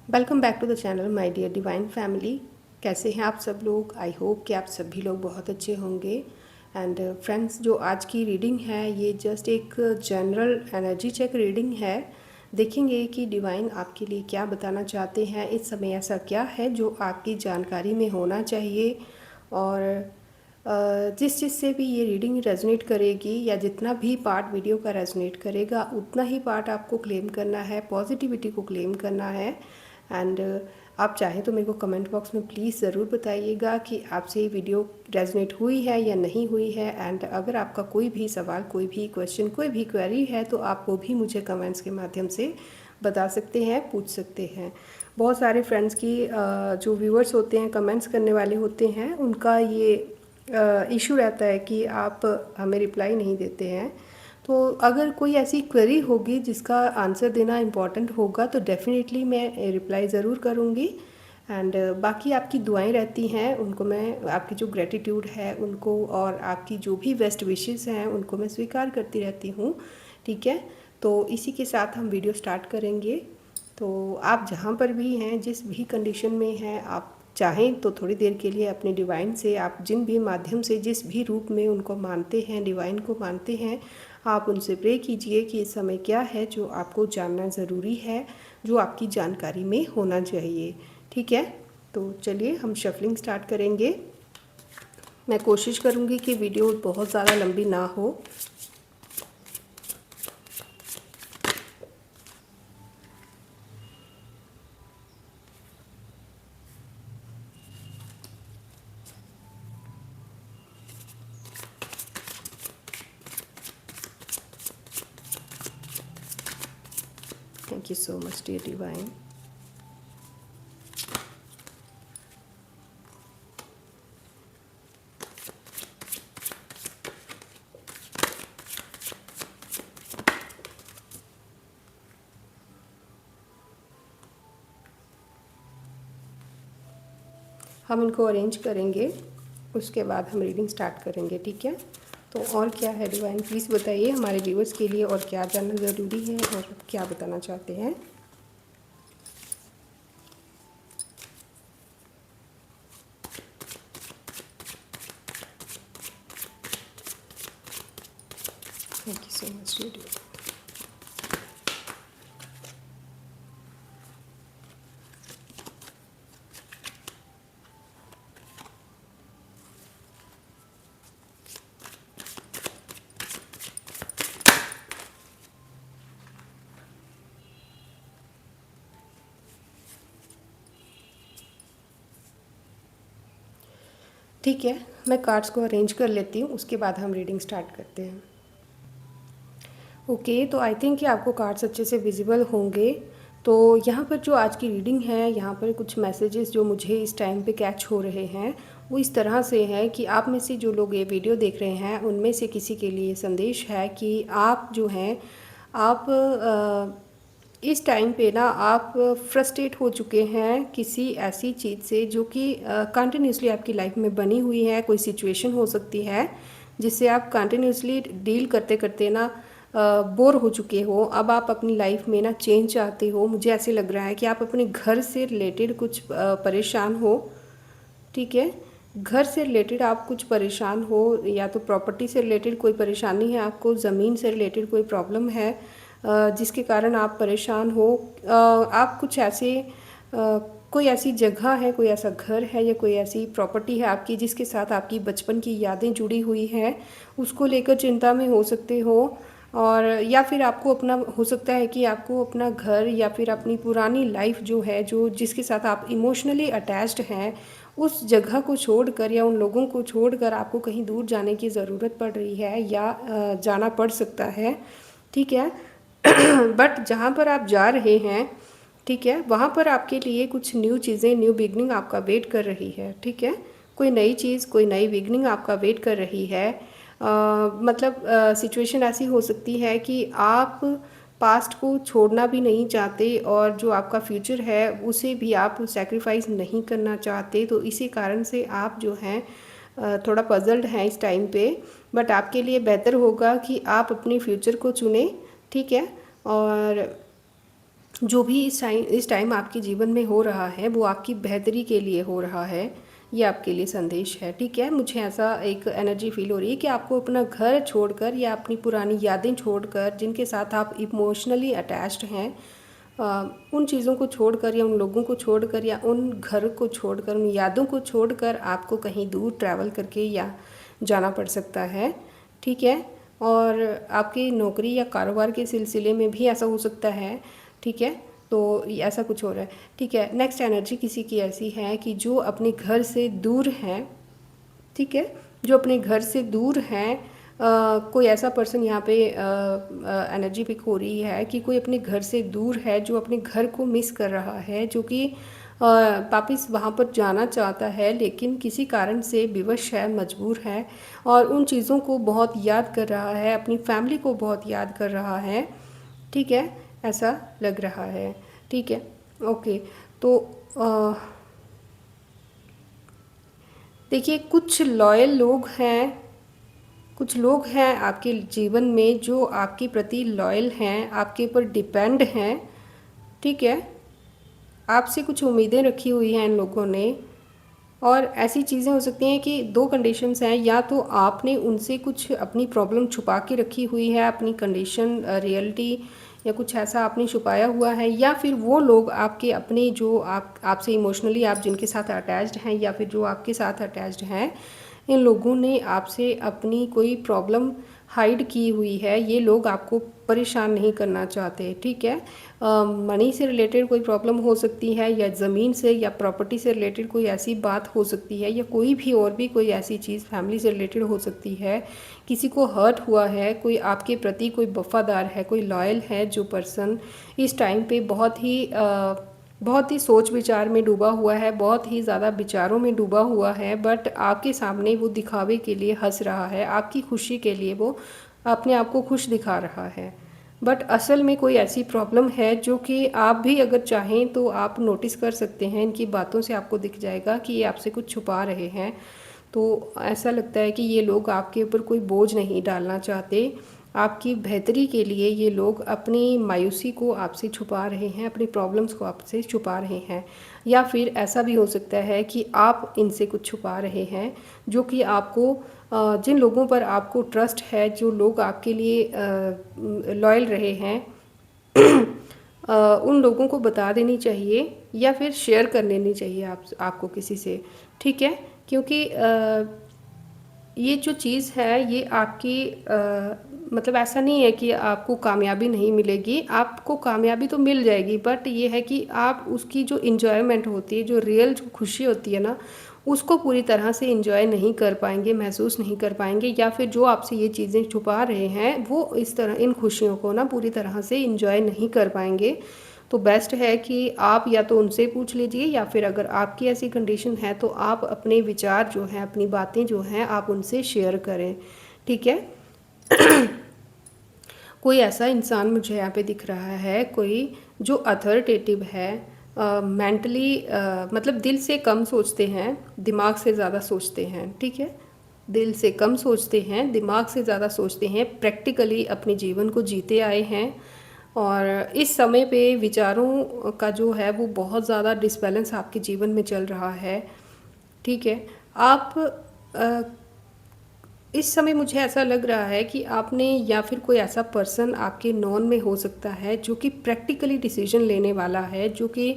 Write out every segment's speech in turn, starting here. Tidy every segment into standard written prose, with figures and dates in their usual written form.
Welcome back to the channel my dear divine family. कैसे हैं आप सब लोग? आई होप कि आप सभी लोग बहुत अच्छे होंगे। एंड फ्रेंड्स, जो आज की रीडिंग है ये जस्ट एक जनरल एनर्जी चेक रीडिंग है। देखेंगे कि डिवाइन आपके लिए क्या बताना चाहते हैं। इस समय ऐसा क्या है जो आपकी जानकारी में होना चाहिए, और जिस चीज़ से भी ये रीडिंग रेजोनेट करेगी या जितना भी पार्ट वीडियो का रेजोनेट करेगा उतना ही पार्ट आपको क्लेम करना है, पॉजिटिविटी को क्लेम करना है। एंड आप चाहें तो मेरे को कमेंट बॉक्स में प्लीज़ ज़रूर बताइएगा कि आपसे ये वीडियो रेजोनेट हुई है या नहीं हुई है। एंड अगर आपका कोई भी सवाल, कोई भी क्वेश्चन, कोई भी क्वेरी है तो आप वो भी मुझे कमेंट्स के माध्यम से बता सकते हैं, पूछ सकते हैं। बहुत सारे फ्रेंड्स की जो व्यूअर्स होते हैं, कमेंट्स करने वाले होते हैं, उनका ये इशू रहता है कि आप हमें रिप्लाई नहीं देते हैं। तो अगर कोई ऐसी क्वेरी होगी जिसका आंसर देना इम्पॉर्टेंट होगा तो डेफ़िनेटली मैं रिप्लाई ज़रूर करूँगी। एंड बाकी आपकी दुआएं रहती हैं, उनको मैं, आपकी जो ग्रेटिट्यूड है उनको, और आपकी जो भी बेस्ट विशेस हैं उनको मैं स्वीकार करती रहती हूँ। ठीक है, तो इसी के साथ हम वीडियो स्टार्ट करेंगे। तो आप जहाँ पर भी हैं, जिस भी कंडीशन में हैं, आप चाहें तो थोड़ी देर के लिए अपने डिवाइन से, आप जिन भी माध्यम से, जिस भी रूप में उनको मानते हैं, डिवाइन को मानते हैं, आप उनसे प्रे कीजिए कि इस समय क्या है जो आपको जानना ज़रूरी है, जो आपकी जानकारी में होना चाहिए। ठीक है, तो चलिए हम शफलिंग स्टार्ट करेंगे। मैं कोशिश करूँगी कि वीडियो बहुत ज़्यादा लंबी ना हो। Thank you so much dear divine. हम इनको अरेंज करेंगे, उसके बाद हम रीडिंग स्टार्ट करेंगे। ठीक है, तो और क्या है डिवाइन, प्लीज़ बताइए हमारे व्यूअर्स के लिए, और क्या जानना ज़रूरी है और क्या बताना चाहते हैं। Thank you so much dear. ठीक है, मैं कार्ड्स को अरेंज कर लेती हूँ, उसके बाद हम रीडिंग स्टार्ट करते हैं। ओके, तो आई थिंक कि आपको कार्ड्स अच्छे से विजिबल होंगे। तो यहाँ पर जो आज की रीडिंग है, यहाँ पर कुछ मैसेजेस जो मुझे इस टाइम पे कैच हो रहे हैं वो इस तरह से हैं कि आप में से जो लोग ये वीडियो देख रहे हैं उनमें से किसी के लिए संदेश है कि आप जो हैं, आप इस टाइम पे ना आप फ्रस्ट्रेट हो चुके हैं किसी ऐसी चीज़ से जो कि कंटिन्यूसली आपकी लाइफ में बनी हुई है। कोई सिचुएशन हो सकती है जिससे आप कंटिन्यूसली डील करते करते ना बोर हो चुके हो। अब आप अपनी लाइफ में ना चेंज चाहते हो। मुझे ऐसे लग रहा है कि आप अपने घर से रिलेटेड कुछ परेशान हो। ठीक है, घर से रिलेटेड आप कुछ परेशान हो, या तो प्रॉपर्टी से रिलेटेड कोई परेशानी है आपको, ज़मीन से रिलेटेड कोई प्रॉब्लम है जिसके कारण आप परेशान हो। आप कुछ ऐसे कोई ऐसी जगह है, कोई ऐसा घर है या कोई ऐसी प्रॉपर्टी है आपकी जिसके साथ आपकी बचपन की यादें जुड़ी हुई हैं, उसको लेकर चिंता में हो सकते हो। और या फिर आपको अपना, हो सकता है कि आपको अपना घर या फिर अपनी पुरानी लाइफ जो है, जो जिसके साथ आप इमोशनली अटैच्ड हैं, उस जगह को छोड़कर या उन लोगों को छोड़कर आपको कहीं दूर जाने की ज़रूरत पड़ रही है या जाना पड़ सकता है। ठीक है, बट जहाँ पर आप जा रहे हैं, ठीक है, वहाँ पर आपके लिए कुछ न्यू चीज़ें, न्यू बिगनिंग आपका वेट कर रही है। ठीक है, कोई नई चीज़, कोई नई बिगनिंग आपका वेट कर रही है। मतलब सिचुएशन ऐसी हो सकती है कि आप पास्ट को छोड़ना भी नहीं चाहते और जो आपका फ्यूचर है उसे भी आप सैक्रिफाइस नहीं करना चाहते। तो इसी कारण से आप जो हैं थोड़ा पजल्ड हैं इस टाइम पे। बट आपके लिए बेहतर होगा कि आप अपने फ्यूचर को चुनें। ठीक है, और जो भी इस टाइम आपके जीवन में हो रहा है वो आपकी बेहतरी के लिए हो रहा है। ये आपके लिए संदेश है, ठीक है। मुझे ऐसा एक एनर्जी फील हो रही है कि आपको अपना घर छोड़कर या अपनी पुरानी यादें छोड़कर, जिनके साथ आप इमोशनली अटैच्ड हैं, उन चीज़ों को छोड़कर या उन लोगों को छोड़कर या उन घर को छोड़कर, उन यादों को छोड़कर आपको कहीं दूर ट्रैवल करके या जाना पड़ सकता है, ठीक है। और आपकी नौकरी या कारोबार के सिलसिले में भी ऐसा हो सकता है, ठीक है। तो ऐसा कुछ हो रहा है, ठीक है। नेक्स्ट एनर्जी किसी की ऐसी है कि जो अपने घर से दूर हैं, ठीक है, जो अपने घर से दूर हैं। कोई ऐसा पर्सन यहाँ पे एनर्जी पिक हो रही है कि कोई अपने घर से दूर है, जो अपने घर को मिस कर रहा है, जो कि वापस वहाँ पर जाना चाहता है लेकिन किसी कारण से विवश है, मजबूर है और उन चीज़ों को बहुत याद कर रहा है, अपनी फैमिली को बहुत याद कर रहा है, ठीक है। ऐसा लग रहा है, ठीक है। ओके, तो देखिए, कुछ लॉयल लोग हैं, कुछ लोग हैं आपके जीवन में जो आपके प्रति लॉयल हैं, आपके ऊपर डिपेंड हैं, ठीक है। आपसे कुछ उम्मीदें रखी हुई हैं इन लोगों ने। और ऐसी चीज़ें हो सकती हैं कि दो कंडीशंस हैं, या तो आपने उनसे कुछ अपनी प्रॉब्लम छुपा के रखी हुई है, अपनी कंडीशन, रियलिटी या कुछ ऐसा आपने छुपाया हुआ है, या फिर वो लोग आपके अपने जो आपसे इमोशनली आप जिनके साथ अटैच्ड हैं या फिर जो आपके साथ अटैच्ड हैं, इन लोगों ने आपसे अपनी कोई प्रॉब्लम हाइड की हुई है। ये लोग आपको परेशान नहीं करना चाहते, ठीक है। मनी से रिलेटेड कोई प्रॉब्लम हो सकती है, या ज़मीन से या प्रॉपर्टी से रिलेटेड कोई ऐसी बात हो सकती है, या कोई भी और भी कोई ऐसी चीज़ फैमिली से रिलेटेड हो सकती है। किसी को हर्ट हुआ है, कोई आपके प्रति कोई वफादार है, कोई लॉयल है जो पर्सन इस टाइम पे बहुत ही सोच विचार में डूबा हुआ है, बहुत ही ज़्यादा विचारों में डूबा हुआ है, बट आपके सामने वो दिखावे के लिए हंस रहा है, आपकी खुशी के लिए वो अपने आप को खुश दिखा रहा है। बट असल में कोई ऐसी प्रॉब्लम है जो कि आप भी अगर चाहें तो आप नोटिस कर सकते हैं। इनकी बातों से आपको दिख जाएगा कि ये आपसे कुछ छुपा रहे हैं। तो ऐसा लगता है कि ये लोग आपके ऊपर कोई बोझ नहीं डालना चाहते। आपकी बेहतरी के लिए ये लोग अपनी मायूसी को आपसे छुपा रहे हैं, अपनी प्रॉब्लम्स को आपसे छुपा रहे हैं। या फिर ऐसा भी हो सकता है कि आप इनसे कुछ छुपा रहे हैं, जो कि आपको जिन लोगों पर आपको ट्रस्ट है, जो लोग आपके लिए लॉयल रहे हैं, उन लोगों को बता देनी चाहिए या फिर शेयर कर लेनी चाहिए आपको किसी से, ठीक है। क्योंकि ये जो चीज़ है ये आपकी मतलब ऐसा नहीं है कि आपको कामयाबी नहीं मिलेगी, आपको कामयाबी तो मिल जाएगी, बट ये है कि आप उसकी जो इन्जॉयमेंट होती है, जो रियल जो खुशी होती है ना, उसको पूरी तरह से इन्जॉय नहीं कर पाएंगे, महसूस नहीं कर पाएंगे। या फिर जो आपसे ये चीज़ें छुपा रहे हैं वो इस तरह इन खुशियों को ना पूरी तरह से इन्जॉय नहीं कर पाएंगे। तो बेस्ट है कि आप या तो उनसे पूछ लीजिए, या फिर अगर आपकी ऐसी कंडीशन है तो आप अपने विचार जो हैं, अपनी बातें जो हैं, आप उनसे शेयर करें, ठीक है। कोई ऐसा इंसान मुझे यहाँ पे दिख रहा है, कोई जो अथॉरिटेटिव है, मेंटली मतलब दिल से कम सोचते हैं, दिमाग से ज़्यादा सोचते हैं, ठीक है। दिल से कम सोचते हैं, दिमाग से ज़्यादा सोचते हैं, प्रैक्टिकली अपने जीवन को जीते आए हैं। और इस समय पे विचारों का जो है वो बहुत ज़्यादा डिसबैलेंस आपके जीवन में चल रहा है, ठीक है। आप इस समय मुझे ऐसा लग रहा है कि आपने या फिर कोई ऐसा पर्सन आपके नॉन में हो सकता है जो कि प्रैक्टिकली डिसीजन लेने वाला है, जो कि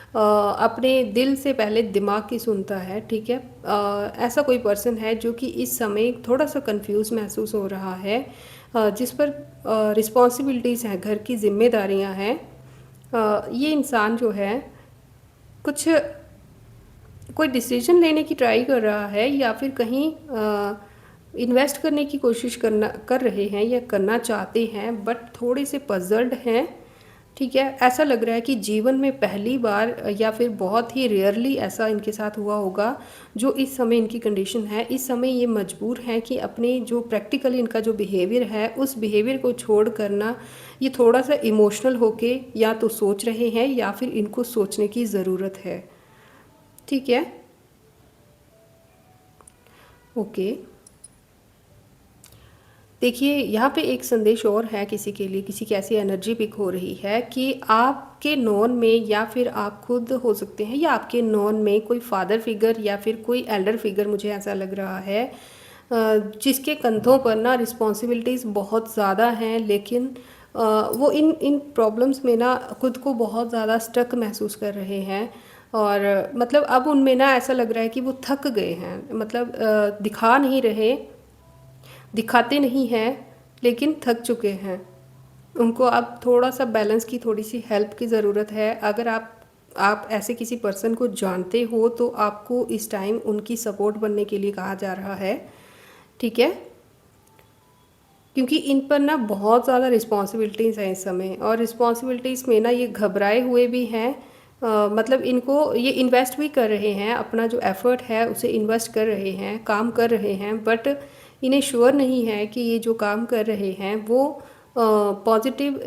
अपने दिल से पहले दिमाग की सुनता है, ठीक है। ऐसा कोई पर्सन है जो कि इस समय थोड़ा सा कंफ्यूज महसूस हो रहा है, जिस पर रिस्पॉन्सिबिलिटीज़ हैं, घर की जिम्मेदारियां हैं। ये इंसान जो है कुछ कोई डिसीजन लेने की ट्राई कर रहा है, या फिर कहीं इन्वेस्ट करने की कोशिश कर रहे हैं या करना चाहते हैं, बट थोड़े से पजल्ड हैं, ठीक है। ऐसा लग रहा है कि जीवन में पहली बार या फिर बहुत ही रेयरली ऐसा इनके साथ हुआ होगा, जो इस समय इनकी कंडीशन है। इस समय ये मजबूर हैं कि अपने जो प्रैक्टिकली इनका जो बिहेवियर है उस बिहेवियर को छोड़ करना, ये थोड़ा सा इमोशनल होके या तो सोच रहे हैं या फिर इनको सोचने की ज़रूरत है, ठीक है। ओके, देखिए यहाँ पे एक संदेश और है किसी के लिए, किसी की ऐसी एनर्जी पिक हो रही है कि आपके नॉन में या फिर आप खुद हो सकते हैं या आपके नॉन में कोई फादर फिगर या फिर कोई एल्डर फिगर, मुझे ऐसा लग रहा है, जिसके कंधों पर ना रिस्पॉन्सिबिलिटीज़ बहुत ज़्यादा हैं, लेकिन वो इन इन प्रॉब्लम्स में ना खुद को बहुत ज़्यादा स्टक महसूस कर रहे हैं। और मतलब अब उनमें ना ऐसा लग रहा है कि वो थक गए हैं, मतलब दिखा नहीं रहे, दिखाते नहीं हैं, लेकिन थक चुके हैं। उनको अब थोड़ा सा बैलेंस की, थोड़ी सी हेल्प की ज़रूरत है। अगर आप ऐसे किसी पर्सन को जानते हो तो आपको इस टाइम उनकी सपोर्ट बनने के लिए कहा जा रहा है, ठीक है, क्योंकि इन पर ना बहुत ज़्यादा रिस्पॉन्सिबिलिटीज़ हैं इस समय, और रिस्पॉन्सिबिलिटीज़ में ना ये घबराए हुए भी हैं। मतलब इनको ये इन्वेस्ट भी कर रहे हैं, अपना जो एफ़र्ट है उसे इन्वेस्ट कर रहे हैं, काम कर रहे हैं, बट इन्हें श्योर नहीं है कि ये जो काम कर रहे हैं वो पॉजिटिव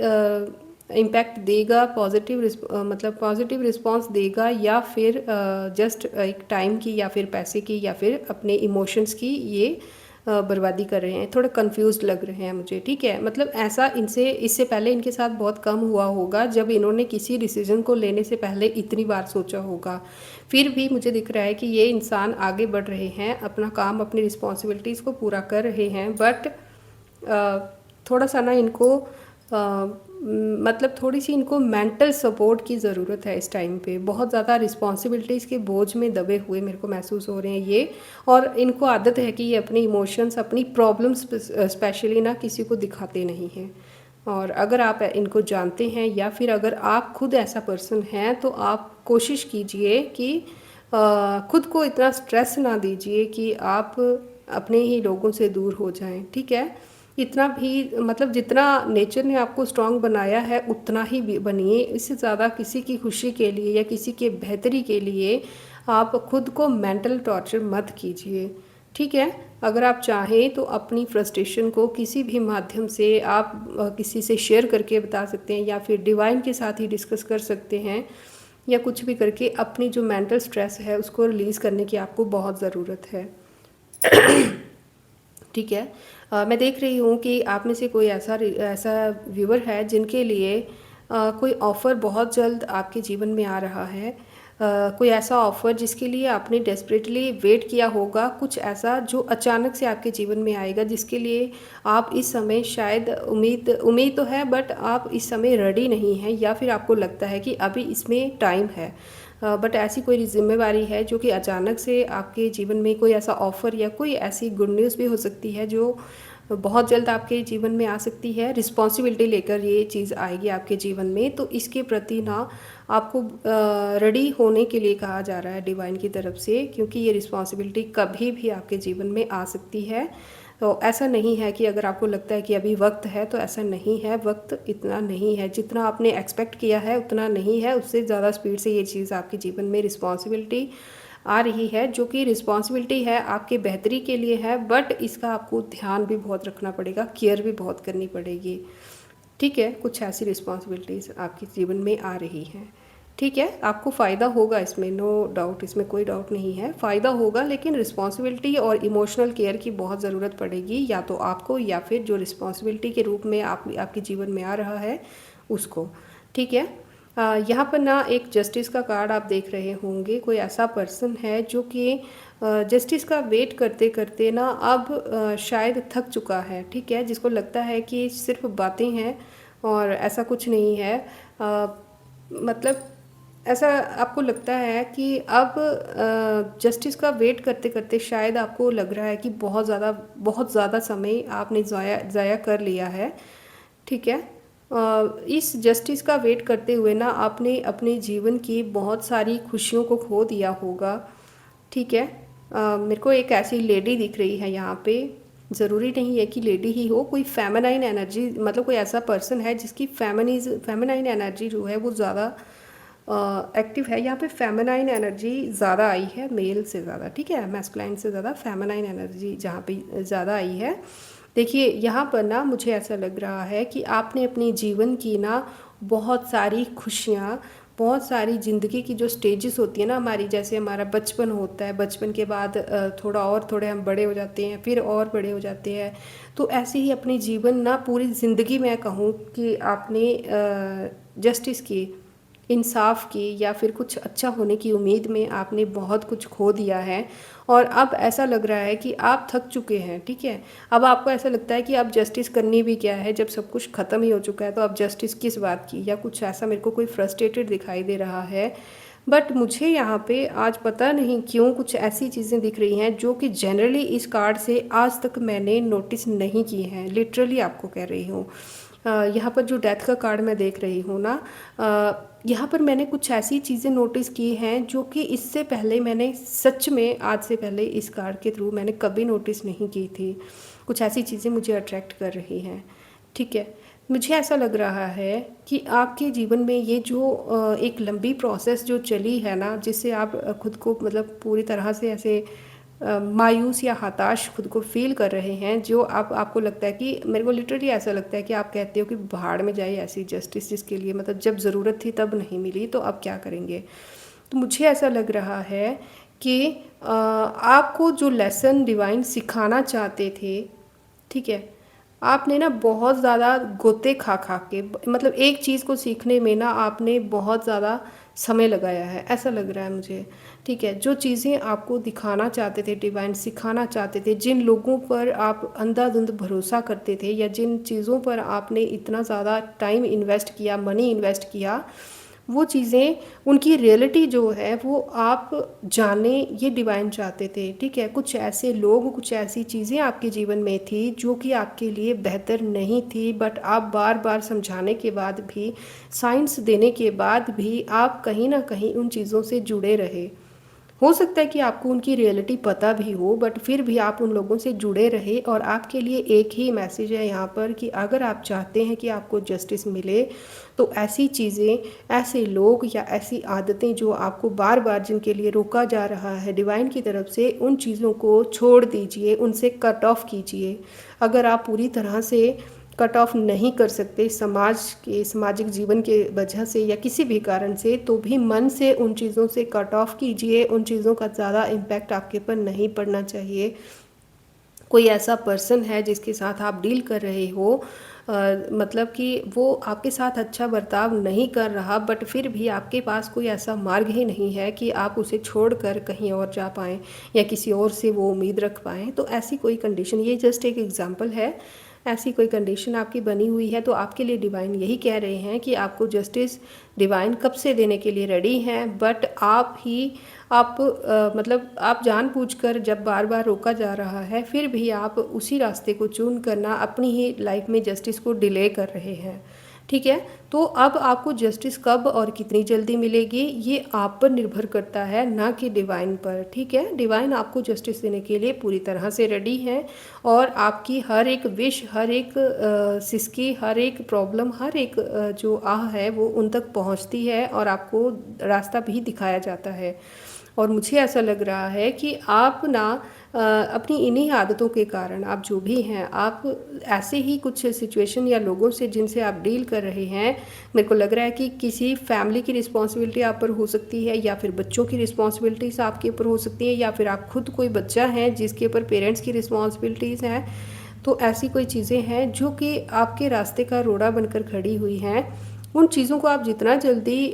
इम्पैक्ट देगा, पॉजिटिव मतलब पॉजिटिव रिस्पॉन्स देगा, या फिर जस्ट एक टाइम की या फिर पैसे की या फिर अपने इमोशंस की ये बर्बादी कर रहे हैं। थोड़ा कंफ्यूज्ड लग रहे हैं मुझे, ठीक है। मतलब ऐसा इनसे इससे पहले इनके साथ बहुत कम हुआ होगा, जब इन्होंने किसी डिसीजन को लेने से पहले इतनी बार सोचा होगा। फिर भी मुझे दिख रहा है कि ये इंसान आगे बढ़ रहे हैं, अपना काम, अपनी रिस्पॉन्सिबिलिटीज़ को पूरा कर रहे हैं, बट थोड़ा सा ना इनको मतलब थोड़ी सी इनको मेंटल सपोर्ट की ज़रूरत है इस टाइम पे। बहुत ज़्यादा रिस्पॉन्सिबिलिटीज़ के बोझ में दबे हुए मेरे को महसूस हो रहे हैं ये, और इनको आदत है कि ये अपने इमोशंस, अपनी प्रॉब्लम्स स्पेशली ना किसी को दिखाते नहीं हैं। और अगर आप इनको जानते हैं या फिर अगर आप खुद ऐसा पर्सन हैं तो आप कोशिश कीजिए कि खुद को इतना स्ट्रेस ना दीजिए कि आप अपने ही लोगों से दूर हो जाएं, ठीक है। इतना भी मतलब जितना नेचर ने आपको स्ट्रांग बनाया है उतना ही बनिए, इससे ज़्यादा किसी की खुशी के लिए या किसी के बेहतरी के लिए आप खुद को मेंटल टॉर्चर मत कीजिए, ठीक है। अगर आप चाहें तो अपनी फ्रस्ट्रेशन को किसी भी माध्यम से आप किसी से शेयर करके बता सकते हैं, या फिर डिवाइन के साथ ही डिस्कस कर सकते हैं, या कुछ भी करके अपनी जो मेंटल स्ट्रेस है उसको रिलीज़ करने की आपको बहुत ज़रूरत है, ठीक है। मैं देख रही हूँ कि आप में से कोई ऐसा ऐसा व्यूअर है जिनके लिए कोई ऑफ़र बहुत जल्द आपके जीवन में आ रहा है। कोई ऐसा ऑफ़र जिसके लिए आपने डेस्परेटली वेट किया होगा, कुछ ऐसा जो अचानक से आपके जीवन में आएगा, जिसके लिए आप इस समय शायद उम्मीद तो है, बट आप इस समय रेडी नहीं हैं, या फिर आपको लगता है कि अभी इसमें टाइम है। बट ऐसी कोई जिम्मेवारी है जो कि अचानक से आपके जीवन में, कोई ऐसा ऑफ़र या कोई ऐसी गुड न्यूज़ भी हो सकती है जो बहुत जल्द आपके जीवन में आ सकती है। रिस्पॉन्सिबिलिटी लेकर ये चीज़ आएगी आपके जीवन में, तो इसके प्रति ना आपको रेडी होने के लिए कहा जा रहा है डिवाइन की तरफ से, क्योंकि ये रिस्पॉन्सिबिलिटी कभी भी आपके जीवन में आ सकती है। तो ऐसा नहीं है कि अगर आपको लगता है कि अभी वक्त है, तो ऐसा नहीं है, वक्त इतना नहीं है, जितना आपने एक्सपेक्ट किया है उतना नहीं है, उससे ज़्यादा स्पीड से ये चीज़ आपके जीवन में रिस्पॉन्सिबिलिटी आ रही है, जो कि रिस्पॉन्सिबिलिटी है आपके बेहतरी के लिए है, बट इसका आपको ध्यान भी बहुत रखना पड़ेगा, केयर भी बहुत करनी पड़ेगी, ठीक है। कुछ ऐसी रिस्पॉन्सिबिलिटीज़ आपके जीवन में आ रही हैं, ठीक है। आपको फ़ायदा होगा इसमें, नो डाउट, इसमें कोई डाउट नहीं है, फ़ायदा होगा, लेकिन रिस्पॉन्सिबिलिटी और इमोशनल केयर की बहुत ज़रूरत पड़ेगी, या तो आपको या फिर जो रिस्पॉन्सिबिलिटी के रूप में आपके जीवन में आ रहा है उसको, ठीक है। यहाँ पर ना एक जस्टिस का कार्ड आप देख रहे होंगे। कोई ऐसा पर्सन है जो कि जस्टिस का वेट करते करते ना अब शायद थक चुका है, ठीक है, जिसको लगता है कि सिर्फ बातें हैं और ऐसा कुछ नहीं है। मतलब ऐसा आपको लगता है कि अब जस्टिस का वेट करते करते शायद आपको लग रहा है कि बहुत ज़्यादा समय आपने ज़ाया कर लिया है, ठीक है। इस जस्टिस का वेट करते हुए ना आपने अपने जीवन की बहुत सारी खुशियों को खो दिया होगा, ठीक है। मेरे को एक ऐसी लेडी दिख रही है यहाँ पे, ज़रूरी नहीं है कि लेडी ही हो, कोई फेमिनाइन एनर्जी, मतलब कोई ऐसा पर्सन है जिसकी फेमिनाइन एनर्जी जो है वो ज़्यादा एक्टिव है। यहाँ पे फेमिनाइन एनर्जी ज़्यादा आई है मेल से ज़्यादा, ठीक है, मैस्कुलाइन से ज़्यादा फेमिनाइन एनर्जी जहाँ पे ज़्यादा आई है। देखिए यहाँ पर ना मुझे ऐसा लग रहा है कि आपने अपने जीवन की ना बहुत सारी खुशियाँ, बहुत सारी ज़िंदगी की जो स्टेजेस होती है ना हमारी, जैसे हमारा बचपन होता है, बचपन के बाद थोड़ा और थोड़े हम बड़े हो जाते हैं, फिर और बड़े हो जाते हैं। तो ऐसे ही अपनी जीवन ना पूरी ज़िंदगी मैं कहूँ कि आपने जस्टिस की, इंसाफ की, या फिर कुछ अच्छा होने की उम्मीद में आपने बहुत कुछ खो दिया है। और अब ऐसा लग रहा है कि आप थक चुके हैं, ठीक है। अब आपको ऐसा लगता है कि अब जस्टिस करनी भी क्या है, जब सब कुछ ख़त्म ही हो चुका है तो अब जस्टिस किस बात की, या कुछ ऐसा मेरे को कोई फ्रस्ट्रेटेड दिखाई दे रहा है। बट मुझे यहाँ पे आज पता नहीं क्यों कुछ ऐसी चीज़ें दिख रही हैं जो कि जनरली इस कार्ड से आज तक मैंने नोटिस नहीं की हैं। लिटरली आपको कह रही हूँ। यहाँ पर जो डेथ का कार्ड मैं देख रही हूँ ना, यहाँ पर मैंने कुछ ऐसी चीज़ें नोटिस की हैं जो कि इससे पहले मैंने सच में, आज से पहले इस कार्ड के थ्रू मैंने कभी नोटिस नहीं की थी। कुछ ऐसी चीज़ें मुझे अट्रैक्ट कर रही हैं, ठीक है। मुझे ऐसा लग रहा है कि आपके जीवन में ये जो एक लंबी प्रोसेस जो चली है ना, जिससे आप खुद को मतलब पूरी तरह से ऐसे मायूस या हताश खुद को फील कर रहे हैं, जो आप आपको लगता है कि, मेरे को लिटरली ऐसा लगता है कि आप कहते हो कि भाड़ में जाए ऐसी जस्टिस जिसके लिए मतलब जब ज़रूरत थी तब नहीं मिली, तो अब क्या करेंगे। तो मुझे ऐसा लग रहा है कि आपको जो लेसन डिवाइन सिखाना चाहते थे, ठीक है, आपने ना बहुत ज़्यादा गोते खा खा के, मतलब एक चीज़ को सीखने में ना आपने बहुत ज़्यादा समय लगाया है, ऐसा लग रहा है मुझे, ठीक है। जो चीज़ें आपको दिखाना चाहते थे डिवाइन, सिखाना चाहते थे, जिन लोगों पर आप अंधाधुंध भरोसा करते थे, या जिन चीज़ों पर आपने इतना ज़्यादा टाइम इन्वेस्ट किया, मनी इन्वेस्ट किया, वो चीज़ें, उनकी रियलिटी जो है वो आप जाने, ये डिवाइन चाहते थे, ठीक है। कुछ ऐसे लोग, कुछ ऐसी चीज़ें आपके जीवन में थी जो कि आपके लिए बेहतर नहीं थी, बट आप बार बार समझाने के बाद भी, साइंस देने के बाद भी आप कहीं ना कहीं उन चीज़ों से जुड़े रहे। हो सकता है कि आपको उनकी रियलिटी पता भी हो, बट फिर भी आप उन लोगों से जुड़े रहे। और आपके लिए एक ही मैसेज है यहाँ पर कि अगर आप चाहते हैं कि आपको जस्टिस मिले, तो ऐसी चीज़ें, ऐसे लोग या ऐसी आदतें जो आपको बार बार, जिनके लिए रोका जा रहा है डिवाइन की तरफ से, उन चीज़ों को छोड़ दीजिए, उनसे कट ऑफ कीजिए। अगर आप पूरी तरह से कट ऑफ नहीं कर सकते समाज के, सामाजिक जीवन के वजह से या किसी भी कारण से, तो भी मन से उन चीज़ों से कट ऑफ कीजिए। उन चीज़ों का ज़्यादा इम्पैक्ट आपके पर नहीं पड़ना चाहिए। कोई ऐसा पर्सन है जिसके साथ आप डील कर रहे हो, मतलब कि वो आपके साथ अच्छा बर्ताव नहीं कर रहा, बट फिर भी आपके पास कोई ऐसा मार्ग ही नहीं है कि आप उसे छोड़कर कहीं और जा पाएँ या किसी और से वो उम्मीद रख पाएँ। तो ऐसी कोई कंडीशन, ये जस्ट एक एग्जांपल है, ऐसी कोई कंडीशन आपकी बनी हुई है, तो आपके लिए डिवाइन यही कह रहे हैं कि आपको जस्टिस डिवाइन कब से देने के लिए रेडी हैं, बट आप ही, आप मतलब आप जानबूझकर, जब बार बार रोका जा रहा है फिर भी आप उसी रास्ते को चून करना, अपनी ही लाइफ में जस्टिस को डिले कर रहे हैं, ठीक है। तो अब आपको जस्टिस कब और कितनी जल्दी मिलेगी, ये आप पर निर्भर करता है, ना कि डिवाइन पर, ठीक है। डिवाइन आपको जस्टिस देने के लिए पूरी तरह से रेडी है, और आपकी हर एक विश, हर एक सिसकी, हर एक प्रॉब्लम, हर एक जो आह है वो उन तक पहुंचती है, और आपको रास्ता भी दिखाया जाता है। और मुझे ऐसा लग रहा है कि आप ना अपनी इन्हीं आदतों के कारण, आप जो भी हैं, आप ऐसे ही कुछ सिचुएशन या लोगों से जिनसे आप डील कर रहे हैं, मेरे को लग रहा है कि किसी फैमिली की रिस्पॉन्सिबिलिटी आप पर हो सकती है, या फिर बच्चों की रिस्पॉन्सिबिलिटीज़ आपके ऊपर हो सकती है, या फिर आप खुद कोई बच्चा है जिसके ऊपर पेरेंट्स की रिस्पॉन्सिबिलिटीज़ हैं। तो ऐसी कोई चीज़ें हैं जो कि आपके रास्ते का रोड़ा बनकर खड़ी हुई हैं। उन चीज़ों को आप जितना जल्दी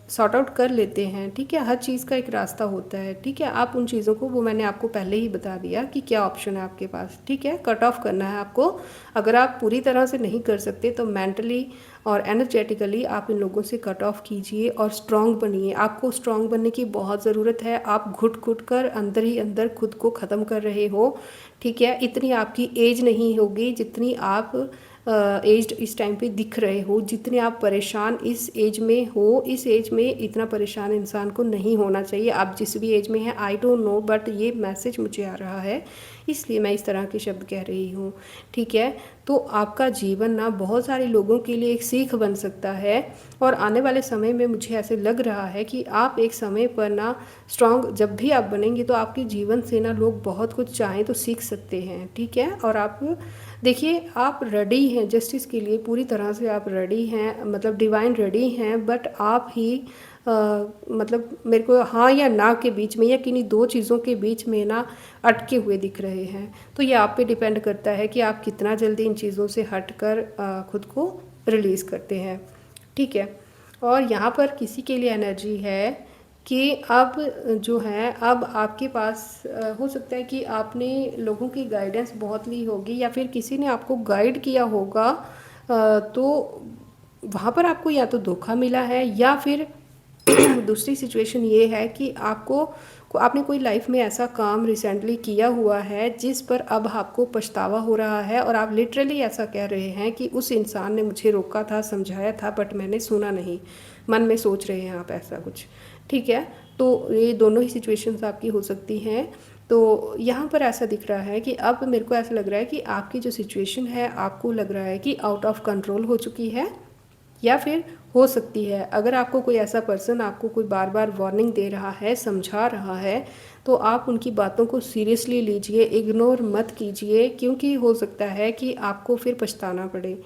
सॉर्ट आउट कर लेते हैं, ठीक है, हर चीज़ का एक रास्ता होता है, ठीक है। आप उन चीज़ों को, वो मैंने आपको पहले ही बता दिया कि क्या ऑप्शन है आपके पास, ठीक है। कट ऑफ करना है आपको। अगर आप पूरी तरह से नहीं कर सकते तो मेंटली और एनर्जेटिकली आप इन लोगों से कट ऑफ कीजिए और स्ट्रॉन्ग बनिए। आपको स्ट्रॉन्ग बनने की बहुत ज़रूरत है। आप घुट घुट कर अंदर ही अंदर खुद को ख़त्म कर रहे हो, ठीक है। इतनी आपकी एज नहीं होगी जितनी आप एज्ड इस टाइम पे दिख रहे हो, जितने आप परेशान इस एज में हो। इस एज में इतना परेशान इंसान को नहीं होना चाहिए। आप जिस भी एज में हैं, आई डोंट नो, बट ये मैसेज मुझे आ रहा है, इसलिए मैं इस तरह के शब्द कह रही हूँ, ठीक है। तो आपका जीवन ना बहुत सारे लोगों के लिए एक सीख बन सकता है, और आने वाले समय में मुझे ऐसे लग रहा है कि आप एक समय पर ना स्ट्रॉन्ग जब भी आप बनेंगे, तो आपके जीवन से ना लोग बहुत कुछ चाहें तो सीख सकते हैं, ठीक है। और आप देखिए, आप रेडी हैं जस्टिस के लिए, पूरी तरह से आप रेडी हैं, मतलब डिवाइन रेडी हैं, बट आप ही मतलब मेरे को हाँ या ना के बीच में या किन्हीं दो चीज़ों के बीच में ना अटके हुए दिख रहे हैं। तो ये आप पे डिपेंड करता है कि आप कितना जल्दी इन चीज़ों से हटकर खुद को रिलीज़ करते हैं, ठीक है। और यहाँ पर किसी के लिए एनर्जी है कि अब जो है, अब आपके पास हो सकता है कि आपने लोगों की गाइडेंस बहुत ली होगी या फिर किसी ने आपको गाइड किया होगा, तो वहाँ पर आपको या तो धोखा मिला है या फिर दूसरी सिचुएशन ये है कि आपने कोई लाइफ में ऐसा काम रिसेंटली किया हुआ है जिस पर अब आपको पछतावा हो रहा है, और आप लिटरली ऐसा कह रहे हैं कि उस इंसान ने मुझे रोका था, समझाया था, बट मैंने सुना नहीं। मन में सोच रहे हैं आप ऐसा कुछ, ठीक है। तो ये दोनों ही सिचुएशंस आपकी हो सकती हैं। तो यहाँ पर ऐसा दिख रहा है कि अब मेरे को ऐसा लग रहा है कि आपकी जो सिचुएशन है, आपको लग रहा है कि आउट ऑफ कंट्रोल हो चुकी है, या फिर हो सकती है अगर आपको कोई ऐसा पर्सन आपको कोई बार बार वार्निंग दे रहा है, समझा रहा है, तो आप उनकी बातों को सीरियसली लीजिए, इग्नोर मत कीजिए, क्योंकि हो सकता है कि आपको फिर पछताना पड़े,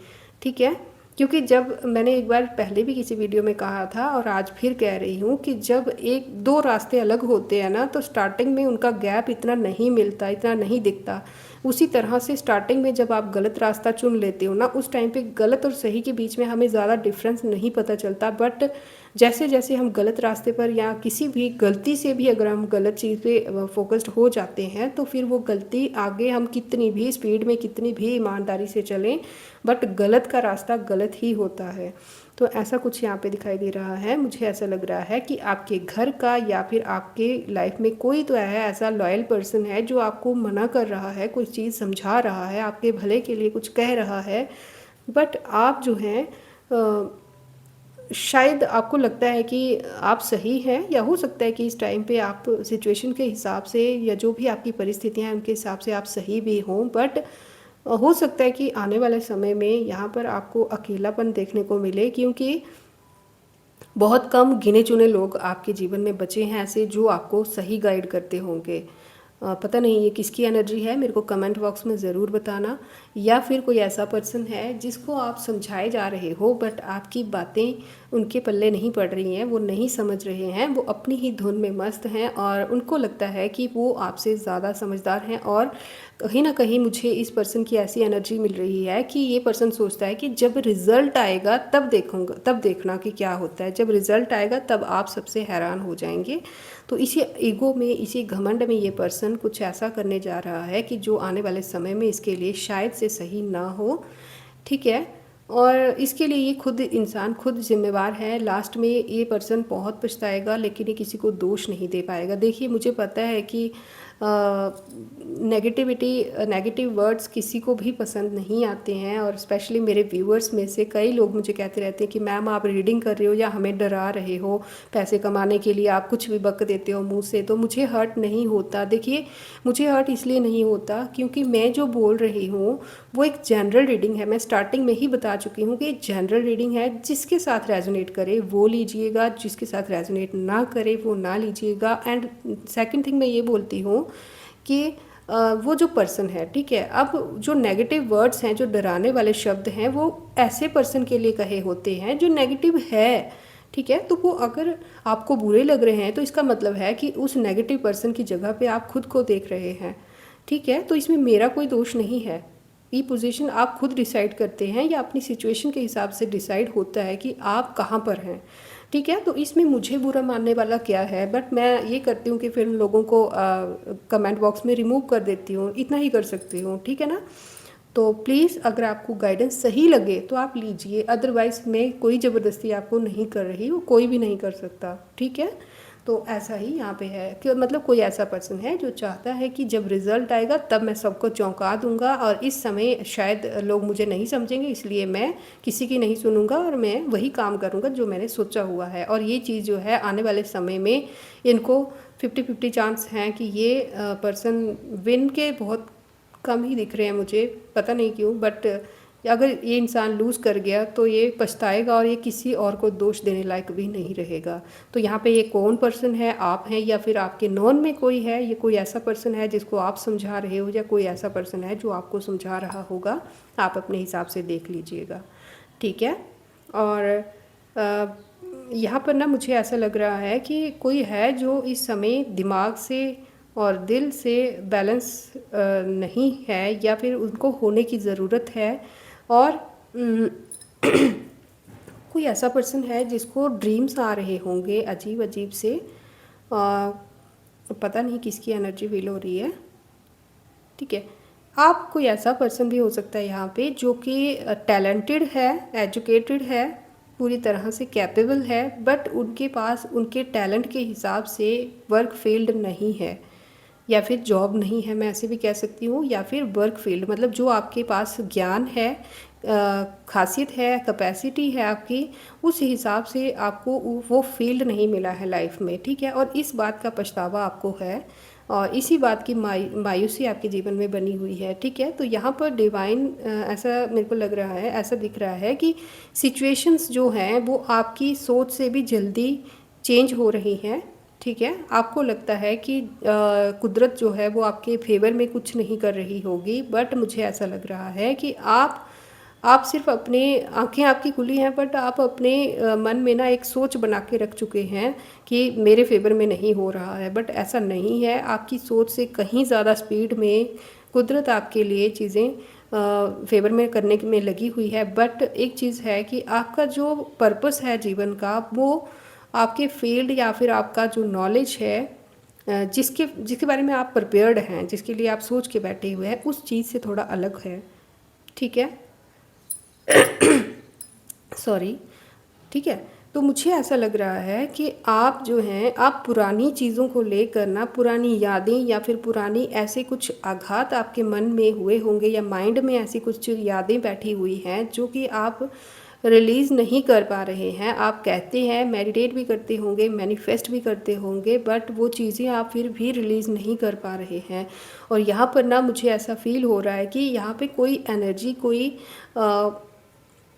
ठीक है। क्योंकि जब मैंने एक बार पहले भी किसी वीडियो में कहा था और आज फिर कह रही हूँ कि जब एक दो रास्ते अलग होते हैं ना, तो स्टार्टिंग में उनका गैप इतना नहीं मिलता, इतना नहीं दिखता। उसी तरह से स्टार्टिंग में जब आप गलत रास्ता चुन लेते हो ना, उस टाइम पे गलत और सही के बीच में हमें ज़्यादा डिफरेंस नहीं पता चलता, बट जैसे जैसे हम गलत रास्ते पर या किसी भी गलती से भी अगर हम गलत चीज़ पे फोकस्ड हो जाते हैं, तो फिर वो गलती आगे हम कितनी भी स्पीड में, कितनी भी ईमानदारी से चलें, बट गलत का रास्ता गलत ही होता है। तो ऐसा कुछ यहाँ पे दिखाई दे रहा है। मुझे ऐसा लग रहा है कि आपके घर का या फिर आपके लाइफ में कोई तो है ऐसा लॉयल पर्सन है जो आपको मना कर रहा है, कोई चीज़ समझा रहा है, आपके भले के लिए कुछ कह रहा है, बट आप जो हैं शायद आपको लगता है कि आप सही हैं, या हो सकता है कि इस टाइम पे आप सिचुएशन के हिसाब से या जो भी आपकी परिस्थितियां हैं उनके हिसाब से आप सही भी हों, बट हो सकता है कि आने वाले समय में यहाँ पर आपको अकेलापन देखने को मिले, क्योंकि बहुत कम गिने चुने लोग आपके जीवन में बचे हैं ऐसे जो आपको सही गाइड करते होंगे। पता नहीं ये किसकी एनर्जी है, मेरे को कमेंट बॉक्स में ज़रूर बताना। या फिर कोई ऐसा पर्सन है जिसको आप समझाए जा रहे हो, बट आपकी बातें उनके पल्ले नहीं पड़ रही हैं, वो नहीं समझ रहे हैं, वो अपनी ही धुन में मस्त हैं और उनको लगता है कि वो आपसे ज़्यादा समझदार हैं। और कहीं ना कहीं मुझे इस पर्सन की ऐसी एनर्जी मिल रही है कि ये पर्सन सोचता है कि जब रिज़ल्ट आएगा तब देखूंगा, तब देखना कि क्या होता है, जब रिज़ल्ट आएगा तब आप सबसे हैरान हो जाएंगे। तो इसी ईगो में, इसी घमंड में ये पर्सन कुछ ऐसा करने जा रहा है कि जो आने वाले समय में इसके लिए शायद से सही ना हो, ठीक है। और इसके लिए ये खुद इंसान खुद जिम्मेवार है। लास्ट में ये पर्सन बहुत पछताएगा, लेकिन ये किसी को दोष नहीं दे पाएगा। देखिए, मुझे पता है कि नेगेटिव वर्ड्स किसी को भी पसंद नहीं आते हैं, और स्पेशली मेरे व्यूअर्स में से कई लोग मुझे कहते रहते हैं कि मैम आप रीडिंग कर रहे हो या हमें डरा रहे हो, पैसे कमाने के लिए आप कुछ भी बक देते हो मुंह से। तो मुझे हर्ट नहीं होता। देखिए, मुझे हर्ट इसलिए नहीं होता क्योंकि मैं जो बोल रही हूँ वो एक जनरल रीडिंग है। मैं स्टार्टिंग में ही बता चुकी हूँ कि जनरल रीडिंग है, जिसके साथ रेजोनेट करे वो लीजिएगा, जिसके साथ रेजोनेट ना करे वो ना लीजिएगा। एंड सेकंड थिंग मैं ये बोलती हूँ कि वो जो पर्सन है, ठीक है, अब जो नेगेटिव वर्ड्स हैं, जो डराने वाले शब्द हैं, वो ऐसे पर्सन के लिए कहे होते हैं जो नेगेटिव है, ठीक है। तो वो अगर आपको बुरे लग रहे हैं तो इसका मतलब है कि उस नेगेटिव पर्सन की जगह पे आप खुद को देख रहे हैं, ठीक है। तो इसमें मेरा कोई दोष नहीं है। ये पोजीशन आप खुद डिसाइड करते हैं या अपनी सिचुएशन के हिसाब से डिसाइड होता है कि आप कहाँ पर हैं, ठीक है। तो इसमें मुझे बुरा मानने वाला क्या है, बट मैं ये करती हूँ कि फिर लोगों को कमेंट बॉक्स में रिमूव कर देती हूँ, इतना ही कर सकती हूँ, ठीक है ना। तो प्लीज़ अगर आपको गाइडेंस सही लगे तो आप लीजिए, अदरवाइज़ मैं कोई ज़बरदस्ती आपको नहीं कर रही हूँ, कोई भी नहीं कर सकता, ठीक है। तो ऐसा ही यहाँ पे है कि मतलब कोई ऐसा पर्सन है जो चाहता है कि जब रिज़ल्ट आएगा तब मैं सबको चौंका दूंगा, और इस समय शायद लोग मुझे नहीं समझेंगे, इसलिए मैं किसी की नहीं सुनूंगा और मैं वही काम करूंगा जो मैंने सोचा हुआ है। और ये चीज़ जो है आने वाले समय में इनको 50-50 चांस हैं कि ये पर्सन विन के बहुत कम ही दिख रहे हैं मुझे, पता नहीं क्यों, बट अगर ये इंसान लूज़ कर गया तो ये पछताएगा और ये किसी और को दोष देने लायक भी नहीं रहेगा। तो यहाँ पे ये कौन पर्सन है, आप हैं या फिर आपके नॉन में कोई है, ये कोई ऐसा पर्सन है जिसको आप समझा रहे हो या कोई ऐसा पर्सन है जो आपको समझा रहा होगा, आप अपने हिसाब से देख लीजिएगा, ठीक है। और यहाँ पर ना मुझे ऐसा लग रहा है कि कोई है जो इस समय दिमाग से और दिल से बैलेंस नहीं है या फिर उनको होने की ज़रूरत है। और कोई ऐसा पर्सन है जिसको ड्रीम्स आ रहे होंगे अजीब अजीब से, पता नहीं किसकी एनर्जी फील हो रही है, ठीक है। आप कोई ऐसा पर्सन भी हो सकता है यहाँ पे जो कि टैलेंटेड है, एजुकेटेड है, पूरी तरह से कैपेबल है, बट उनके पास उनके टैलेंट के हिसाब से वर्क फील्ड नहीं है या फिर जॉब नहीं है, मैं ऐसे भी कह सकती हूँ, या फिर वर्क फील्ड मतलब जो आपके पास ज्ञान है, खासियत है, कैपेसिटी है आपकी, उस हिसाब से आपको वो फील्ड नहीं मिला है लाइफ में, ठीक है। और इस बात का पछतावा आपको है और इसी बात की मायूसी आपके जीवन में बनी हुई है, ठीक है। तो यहाँ पर डिवाइन ऐसा मेरे को लग रहा है, ऐसा दिख रहा है कि सिचुएशंस जो हैं वो आपकी सोच से भी जल्दी चेंज हो रही हैं, ठीक है। आपको लगता है कि कुदरत जो है वो आपके फेवर में कुछ नहीं कर रही होगी, बट मुझे ऐसा लग रहा है कि आप सिर्फ अपने आंखें आपकी खुली हैं, बट आप अपने मन में ना एक सोच बना के रख चुके हैं कि मेरे फेवर में नहीं हो रहा है, बट ऐसा नहीं है। आपकी सोच से कहीं ज़्यादा स्पीड में कुदरत आपके लिए चीज़ें फेवर में करने में लगी हुई है। बट एक चीज़ है कि आपका जो पर्पस है जीवन का, वो आपके फील्ड या फिर आपका जो नॉलेज है, जिसके जिसके बारे में आप प्रिपेयर्ड हैं, जिसके लिए आप सोच के बैठे हुए हैं, उस चीज़ से थोड़ा अलग है, ठीक है। सॉरी, ठीक है। तो मुझे ऐसा लग रहा है कि आप जो हैं, आप पुरानी चीज़ों को लेकर ना, पुरानी यादें या फिर पुरानी ऐसे कुछ आघात आपके मन में हुए होंगे या माइंड में ऐसी कुछ यादें बैठी हुई हैं जो कि आप रिलीज़ नहीं कर पा रहे हैं। आप कहते हैं, मेडिटेट भी करते होंगे, मैनिफेस्ट भी करते होंगे, बट वो चीज़ें आप फिर भी रिलीज़ नहीं कर पा रहे हैं। और यहाँ पर ना मुझे ऐसा फील हो रहा है कि यहाँ पे कोई एनर्जी, कोई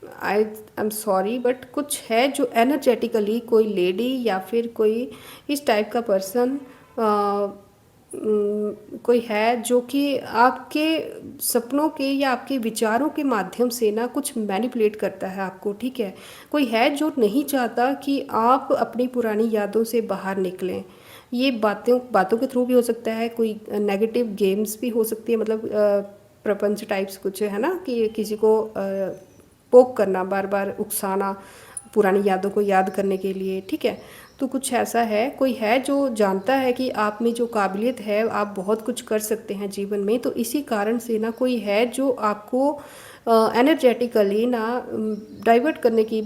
आई एम सॉरी बट कुछ है जो एनर्जेटिकली, कोई लेडी या फिर कोई इस टाइप का पर्सन कोई है जो कि आपके सपनों के या आपके विचारों के माध्यम से ना कुछ मैनिपुलेट करता है आपको, ठीक है। कोई है जो नहीं चाहता कि आप अपनी पुरानी यादों से बाहर निकलें। ये बातों के थ्रू भी हो सकता है, कोई नेगेटिव गेम्स भी हो सकती है, मतलब प्रपंच टाइप्स कुछ है ना, कि किसी को पोक करना, बार बार उकसाना पुरानी यादों को याद करने के लिए, ठीक है। तो कुछ ऐसा है, कोई है जो जानता है कि आप में जो काबिलियत है, आप बहुत कुछ कर सकते हैं जीवन में, तो इसी कारण से ना कोई है जो आपको एनर्जेटिकली ना डाइवर्ट करने की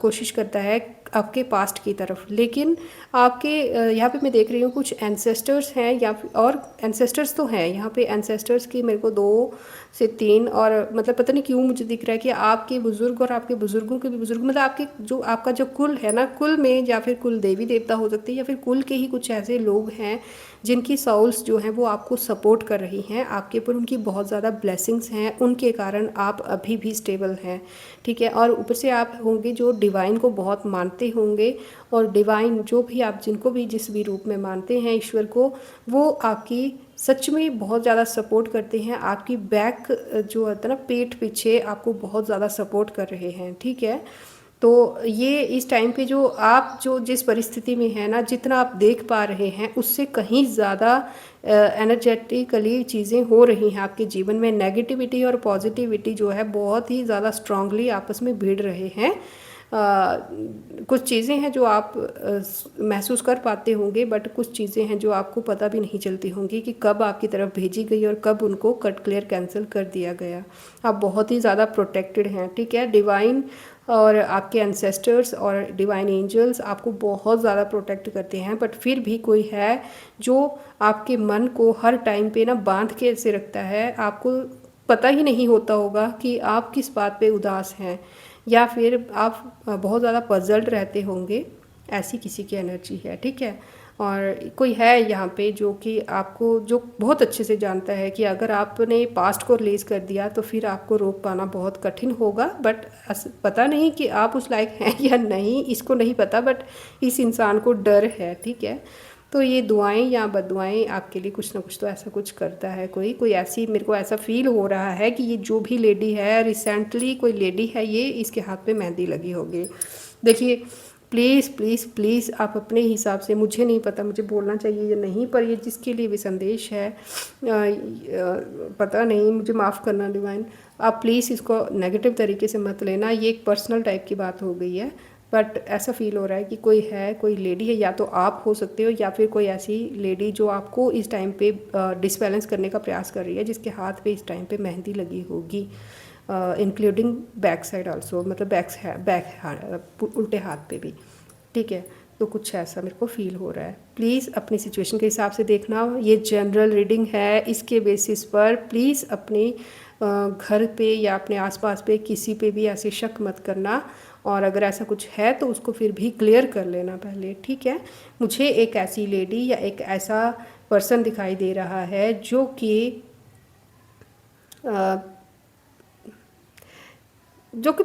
कोशिश करता है आपके पास्ट की तरफ। लेकिन आपके यहाँ पे मैं देख रही हूँ कुछ एंसेस्टर्स हैं, या और एंसेस्टर्स तो हैं यहाँ पे, एंसेस्टर्स की मेरे को 2 से 3, और मतलब पता नहीं क्यों मुझे दिख रहा है कि आपके बुज़ुर्ग और आपके बुज़ुर्गों के भी बुज़ुर्ग, मतलब आपके जो आपका जो कुल है ना, कुल में या फिर कुल देवी देवता हो सकते हैं या फिर कुल के ही कुछ ऐसे लोग हैं जिनकी साउल्स जो हैं वो आपको सपोर्ट कर रही हैं, आपके ऊपर उनकी बहुत ज़्यादा ब्लेसिंग्स हैं, उनके कारण आप अभी भी स्टेबल हैं, ठीक है। और ऊपर से आप होंगे जो डिवाइन को बहुत मानते होंगे, और डिवाइन जो भी आप जिनको भी जिस भी रूप में मानते हैं ईश्वर को, वो आपकी सच में बहुत ज़्यादा सपोर्ट करते हैं। आपकी बैक जो होता है ना, पीठ पीछे आपको बहुत ज़्यादा सपोर्ट कर रहे हैं, ठीक है। तो ये इस टाइम पे जो आप जो जिस परिस्थिति में है ना, जितना आप देख पा रहे हैं उससे कहीं ज़्यादा एनर्जेटिकली चीज़ें हो रही हैं आपके जीवन में। नेगेटिविटी और पॉजिटिविटी जो है बहुत ही ज़्यादा स्ट्रांगली आपस में भिड़ रहे हैं। कुछ चीज़ें हैं जो आप महसूस कर पाते होंगे, बट कुछ चीज़ें हैं जो आपको पता भी नहीं चलती होंगी कि कब आपकी तरफ भेजी गई और कब उनको कट क्लियर कैंसिल कर दिया गया। आप बहुत ही ज़्यादा प्रोटेक्टेड हैं, ठीक है। डिवाइन और आपके एंसेस्टर्स और डिवाइन एंजल्स आपको बहुत ज़्यादा प्रोटेक्ट करते हैं, बट फिर भी कोई है जो आपके मन को हर टाइम पे ना बांध के ऐसे रखता है। आपको पता ही नहीं होता होगा कि आप किस बात पे उदास हैं, या फिर आप बहुत ज़्यादा पजल्ड रहते होंगे, ऐसी किसी की एनर्जी है, ठीक है। और कोई है यहाँ पे जो कि आपको जो बहुत अच्छे से जानता है कि अगर आपने पास्ट को रिलीज कर दिया तो फिर आपको रोक पाना बहुत कठिन होगा। बट पता नहीं कि आप उस लायक हैं या नहीं, इसको नहीं पता, बट इस इंसान को डर है, ठीक है। तो ये दुआएं या बददुआएं आपके लिए कुछ ना कुछ तो ऐसा कुछ करता है। कोई ऐसी, मेरे को ऐसा फील हो रहा है कि ये जो भी लेडी है, रिसेंटली कोई लेडी है, ये इसके हाथ पे मेहंदी लगी होगी। देखिए प्लीज़ प्लीज़ प्लीज़ आप अपने हिसाब से, मुझे नहीं पता मुझे बोलना चाहिए या नहीं, पर ये जिसके लिए भी संदेश है पता नहीं, मुझे माफ़ करना डिवाइन, आप प्लीज़ इसको नेगेटिव तरीके से मत लेना। ये एक पर्सनल टाइप की बात हो गई है, बट ऐसा फील हो रहा है कि कोई है, कोई लेडी है, या तो आप हो सकते हो या फिर कोई ऐसी लेडी जो आपको इस टाइम पे डिसबैलेंस करने का प्रयास कर रही है, जिसके हाथ पे इस टाइम पे मेहंदी लगी होगी, इंक्लूडिंग बैक साइड आल्सो, मतलब बैक उल्टे हाथ पे भी, ठीक है। तो कुछ ऐसा मेरे को फील हो रहा है। प्लीज़ अपनी सिचुएशन के हिसाब से देखना, ये जनरल रीडिंग है, इसके बेसिस पर प्लीज़ अपने घर पे या अपने आसपास पे किसी पे भी ऐसे शक मत करना, और अगर ऐसा कुछ है तो उसको फिर भी क्लियर कर लेना पहले, ठीक है। मुझे एक ऐसी लेडी या एक ऐसा पर्सन दिखाई दे रहा है जो कि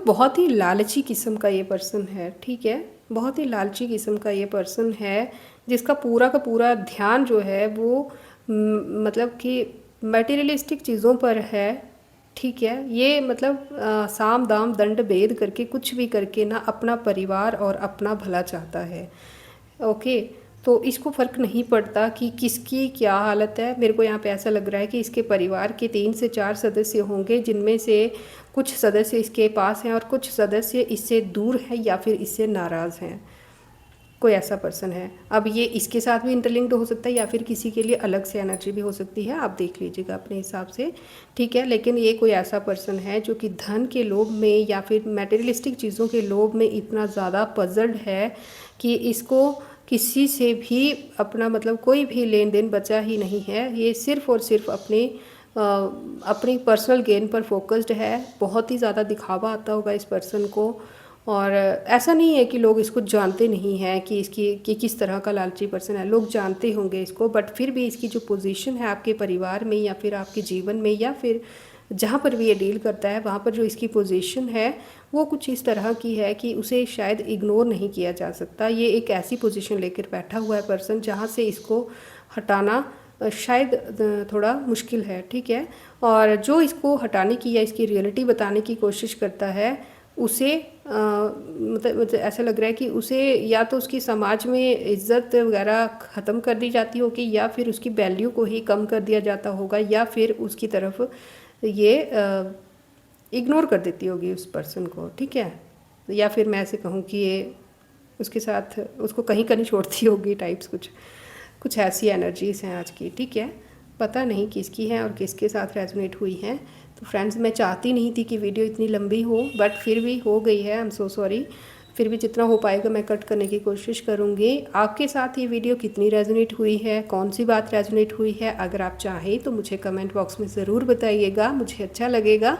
बहुत ही लालची किस्म का ये पर्सन है, ठीक है। बहुत ही लालची किस्म का ये पर्सन है, जिसका पूरा का पूरा ध्यान जो है वो मतलब कि मटेरियलिस्टिक चीज़ों पर है, ठीक है। ये मतलब साम दाम दंड भेद करके कुछ भी करके ना अपना परिवार और अपना भला चाहता है, ओके। तो इसको फ़र्क नहीं पड़ता कि किसकी क्या हालत है। मेरे को यहाँ पे ऐसा लग रहा है कि इसके परिवार के 3 से 4 सदस्य होंगे, जिनमें से कुछ सदस्य इसके पास हैं और कुछ सदस्य इससे दूर हैं या फिर इससे नाराज़ हैं। कोई ऐसा पर्सन है। अब ये इसके साथ भी इंटरलिंक्ड हो सकता है या फिर किसी के लिए अलग से एनर्जी भी हो सकती है, आप देख लीजिएगा अपने हिसाब से, ठीक है। लेकिन ये कोई ऐसा पर्सन है जो कि धन के लोभ में या फिर मटेरियलिस्टिक चीज़ों के लोभ में इतना ज़्यादा पजल्ड है कि इसको किसी से भी अपना मतलब कोई भी लेन देन बचा ही नहीं है। ये सिर्फ़ और सिर्फ अपनी पर्सनल गेन पर फोकस्ड है। बहुत ही ज़्यादा दिखावा आता होगा इस पर्सन को, और ऐसा नहीं है कि लोग इसको जानते नहीं हैं कि किस तरह का लालची पर्सन है, लोग जानते होंगे इसको, बट फिर भी इसकी जो पोजीशन है आपके परिवार में या फिर आपके जीवन में या फिर जहाँ पर भी ये डील करता है वहाँ पर जो इसकी पोजीशन है वो कुछ इस तरह की है कि उसे शायद इग्नोर नहीं किया जा सकता। ये एक ऐसी पोजीशन लेकर बैठा हुआ है पर्सन जहाँ से इसको हटाना शायद थोड़ा मुश्किल है, ठीक है। और जो इसको हटाने की या इसकी रियलिटी बताने की कोशिश करता है उसे मतलब ऐसा लग रहा है कि उसे या तो उसकी समाज में इज्जत वगैरह ख़त्म कर दी जाती होगी या फिर उसकी वैल्यू को ही कम कर दिया जाता होगा या फिर उसकी तरफ ये इग्नोर कर देती होगी उस पर्सन को, ठीक है। या फिर मैं ऐसे कहूँ कि ये उसके साथ उसको कहीं का नहीं छोड़ती होगी टाइप्स, कुछ ऐसी एनर्जीज़ हैं आज की, ठीक है। पता नहीं किसकी है और किसके साथ रेजोनेट हुई हैं। तो फ्रेंड्स, मैं चाहती नहीं थी कि वीडियो इतनी लंबी हो, बट फिर भी हो गई है, आई एम सो सॉरी। फिर भी जितना हो पाएगा मैं कट करने की कोशिश करूँगी। आपके साथ ये वीडियो कितनी रेजोनेट हुई है, कौन सी बात रेजोनेट हुई है, अगर आप चाहें तो मुझे कमेंट बॉक्स में ज़रूर बताइएगा, मुझे अच्छा लगेगा।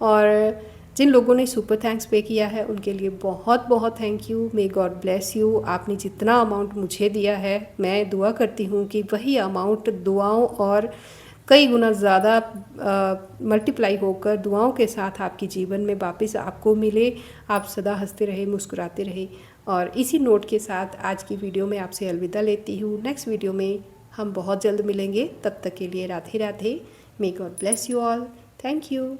और जिन लोगों ने सुपर थैंक्स पे किया है उनके लिए बहुत बहुत thank you, may God bless you. आपने जितना अमाउंट मुझे दिया है, मैं दुआ करती हूँ कि वही अमाउंट दुआओं और कई गुना ज़्यादा मल्टीप्लाई होकर दुआओं के साथ आपके जीवन में वापस आपको मिले। आप सदा हंसते रहे, मुस्कुराते रहे। और इसी नोट के साथ आज की वीडियो में आपसे अलविदा लेती हूँ। नेक्स्ट वीडियो में हम बहुत जल्द मिलेंगे, तब तक के लिए Radhe Radhe. May God bless you all, thank you.